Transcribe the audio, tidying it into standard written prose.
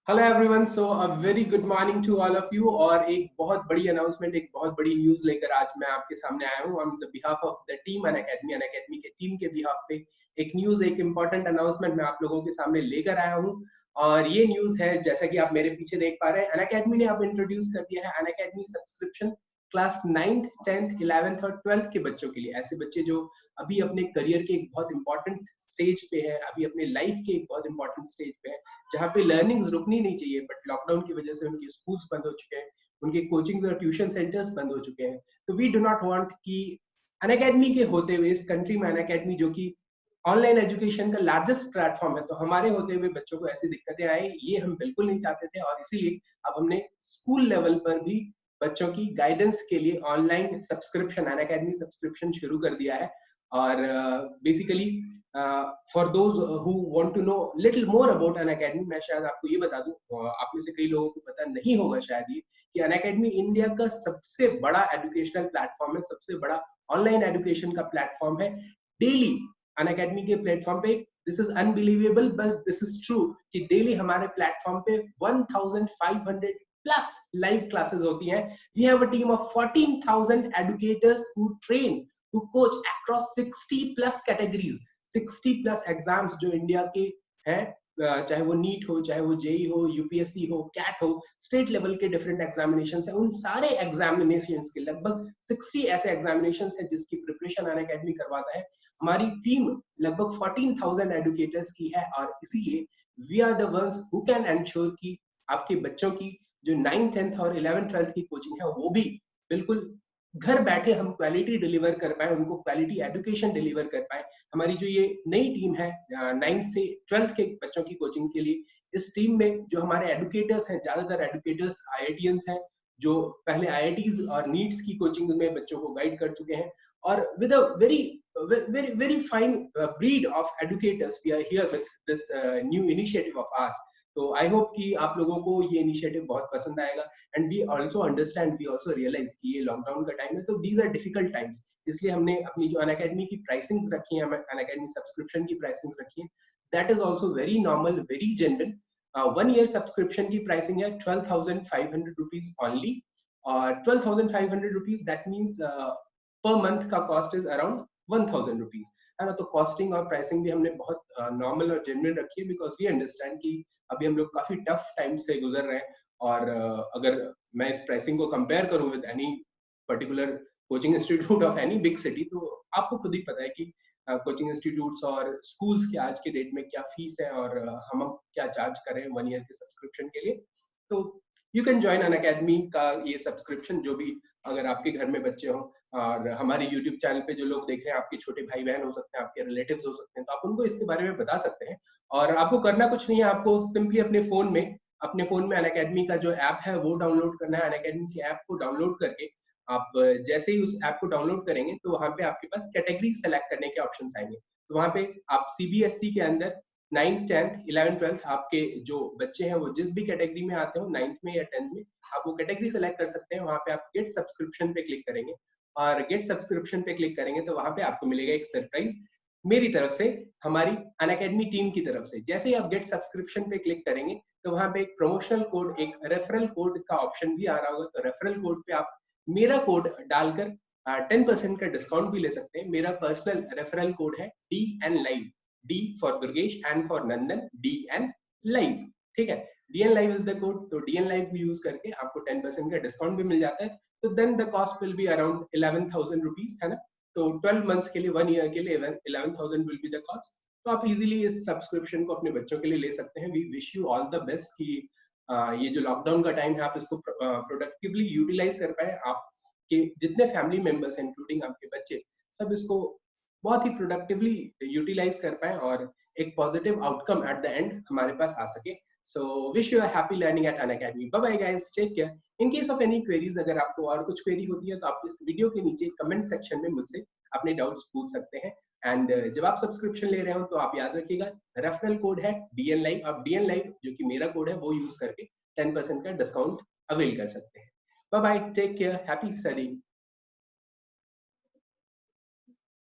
Hello everyone, so a very good morning to all of you. और एक बहुत बड़ी अनाउंसमेंट, एक बहुत बड़ी न्यूज लेकर आज मैं आपके सामने आया हूँ on the behalf of the team Unacademy के टीम के बिहाफ पे। एक न्यूज, एक इंपॉर्टेंट अनाउंसमेंट मैं आप लोगों के सामने लेकर आया हूँ। और ये न्यूज है, जैसा कि आप मेरे पीछे देख पा रहे हैं, अनअकैडमी ने अब इंट्रोड्यूस कर दिया है Unacademy subscription class 9th 10th 11th और 12th के बच्चों के लिए। ऐसे बच्चे जो अभी अपने करियर के एक बहुत इंपॉर्टेंट स्टेज पे है, अभी अपने लाइफ के एक बहुत इंपॉर्टेंट स्टेज पे है, जहाँ पे लर्निंग्स रुकनी नहीं चाहिए, बट लॉकडाउन की वजह से उनके स्कूल्स बंद हो चुके हैं, उनके कोचिंग्स और ट्यूशन सेंटर्स बंद हो चुके हैं। तो वी डू नॉट वांट कि अनअकैडमी के होते हुए इस कंट्री में अनअकैडमी, जो कि ऑनलाइन एजुकेशन का लार्जेस्ट प्लेटफॉर्म है, तो हमारे होते हुए बच्चों को ऐसी दिक्कतें आए, ये हम बिल्कुल नहीं चाहते थे। और इसीलिए अब हमने स्कूल लेवल पर भी बच्चों की गाइडेंस के लिए ऑनलाइन सब्सक्रिप्शन, अनअकैडमी सब्सक्रिप्शन शुरू कर दिया है। और basically for those who want to know little more about Unacademy, मैं शायद आपको ये बता दूं, आप में से कई लोगों को पता नहीं होगा शायद ये, कि अनअकैडमी इंडिया का सबसे बड़ा एजुकेशनल प्लेटफॉर्म है, सबसे बड़ा ऑनलाइन एजुकेशन का प्लेटफॉर्म है। डेली अनअकैडमी के प्लेटफॉर्म पे, this is unbelievable but this is true, कि डेली हमारे प्लेटफॉर्म पे 1500 प्लस लाइव क्लासेस होती हैं। We have a team of 14,000 educators who train, who coach across 60 plus categories, 60 plus exams जो इंडिया के हैं, चाहे वो नीट हो, चाहे वो जेई हो, यूपीएससी हो, कैट हो, स्टेट लेवल के डिफरेंट एग्जामिनेशन है, उन सारे एग्जामिनेशन के लगभग 60 ऐसे एग्जामिनेशन है जिसकी प्रिपरेशन अनअकैडमी करवाता है। हमारी टीम लगभग 14,000 एडुकेटर्स की है, और इसीलिए we are the ones who can ensure कि आपके बच्चों की जो 9th 10th और 11th 12th की कोचिंग है, वो भी बिल्कुल घर बैठे हम क्वालिटी डिलीवर कर पाए, उनको क्वालिटी एजुकेशन डिलीवर कर पाए। हमारी जो ये नई टीम है 9th से 12th के बच्चों की कोचिंग के लिए, इस टीम में जो हमारे एडुकेटर्स हैं, ज्यादातर एडुकेटर्स आईआईटियंस हैं, जो पहले आईआईटीज और नीट्स की कोचिंग में बच्चों को गाइड कर चुके हैं। और with a very very very fine breed of educators we are here with this new initiative of ours. तो आई होप कि आप लोगों को ये इनिशिएटिव बहुत पसंद आएगा। And we also understand, we also realise कि ये लॉकडाउन का टाइम है, तो दीज आर डिफिकल्ट टाइम्स। इसलिए हमने अपनी जो अनअकैडमी की प्राइसिंग्स रखी है, अनअकैडमी सब्सक्रिप्शन की प्राइसिंग रखी है, that is also very normal, very genuine. 1 year subscription की प्राइसिंग है 12,500 रुपीज ओनली। और 12,500 rupees, that means per month का कॉस्ट इज अराउंड 1,000 रुपीज, है ना। तो कॉस्टिंग और प्राइसिंग भी हमने बहुत नॉर्मल और जेन्युइन रखी है, बिकॉज वी अंडरस्टैंड कि अभी हम लोग काफी टफ टाइम से गुजर रहे हैं। और अगर मैं इस प्राइसिंग को कंपेयर करूं with any particular coaching institute of any big city, तो आपको खुद ही पता है कि कोचिंग इंस्टीट्यूट्स और स्कूल्स के आज के डेट में क्या फीस है, और हम क्या चार्ज करें 1 ईयर के सब्सक्रिप्शन के लिए। तो you can join Unacademy का ये सब्सक्रिप्शन, जो भी अगर आपके घर में बच्चे हों, और हमारे यूट्यूब चैनल पे जो लोग देख रहे हैं, आपके छोटे भाई बहन हो सकते हैं, आपके रिलेटिव्स हो सकते हैं, तो आप उनको इसके बारे में बता सकते हैं। और आपको करना कुछ नहीं है, आपको सिंपली अपने फोन में अनअकैडमी का जो ऐप है वो डाउनलोड करना है। अनअकैडमी के ऐप को डाउनलोड करके आप जैसे ही उस ऐप को डाउनलोड करेंगे, तो वहां पे आपके पास कैटेगरी सेलेक्ट करने के ऑप्शन आएंगे। तो वहां पे आप सीबीएसई के अंदर 9th 10th 11th 12th आपके जो बच्चे हैं, वो जिस भी कैटेगरी में आते हो, 9th में या 10th में, आप वो कैटेगरी सेलेक्ट कर सकते हैं। वहां पे आप गेट सब्सक्रिप्शन पे क्लिक करेंगे, और गेट सब्सक्रिप्शन पे क्लिक करेंगे तो वहां पे आपको मिलेगा एक सरप्राइज मेरी तरफ से, हमारी अनअकैडमी टीम की तरफ से। जैसे ही आप गेट सब्सक्रिप्शन पे क्लिक करेंगे, तो वहां पे एक प्रमोशनल कोड, एक रेफरल कोड का ऑप्शन भी आ रहा होगा। तो रेफरल कोड पे आप मेरा कोड डालकर 10% का डिस्काउंट भी ले सकते हैं। मेरा पर्सनल रेफरल कोड है DN Live, D for Durgesh, N for Nandan, DN Live, ठीक है। DN Live is the code, तो DN Live भी यूज करके आपको 10% का डिस्काउंट भी मिल जाता है। तो then the cost will be around 11,000 rupees, है ना। तो 12 मंथ्स के लिए, 1 ईयर के लिए 11,000 विल बी द कॉस्ट। तो आप इजीली इस सब्सक्रिप्शन को अपने बच्चों के लिए ले सकते हैं। We wish you all the best कि ये जो लॉकडाउन का टाइम है, आप इसको प्रोडक्टिवली यूटिलाइज कर पाए। आपके जितने फैमिली मेंबर्स हैं, इंक्लूडिंग आपके बच्चे, सब इसको बहुत ही प्रोडक्टिवली यूटिलाइज कर पाए, और एक positive outcome at the end हमारे पास आ सके। So wish you a happy learning at Unacademy. Bye bye guys, take care. In case of any queries, अगर आपको और कुछ क्वेरी होती है, तो आप इस वीडियो के नीचे कमेंट सेक्शन में मुझसे अपने डाउट्स पूछ सकते हैं। एंड जब आप सब्सक्रिप्शन ले रहे हो, तो आप याद रखिएगा, रेफरल कोड है DN Live। आप DN Live, जो कि मेरा कोड है, वो यूज करके 10% का डिस्काउंट अवेल कर सकते हैं। Bye bye, take care, happy study.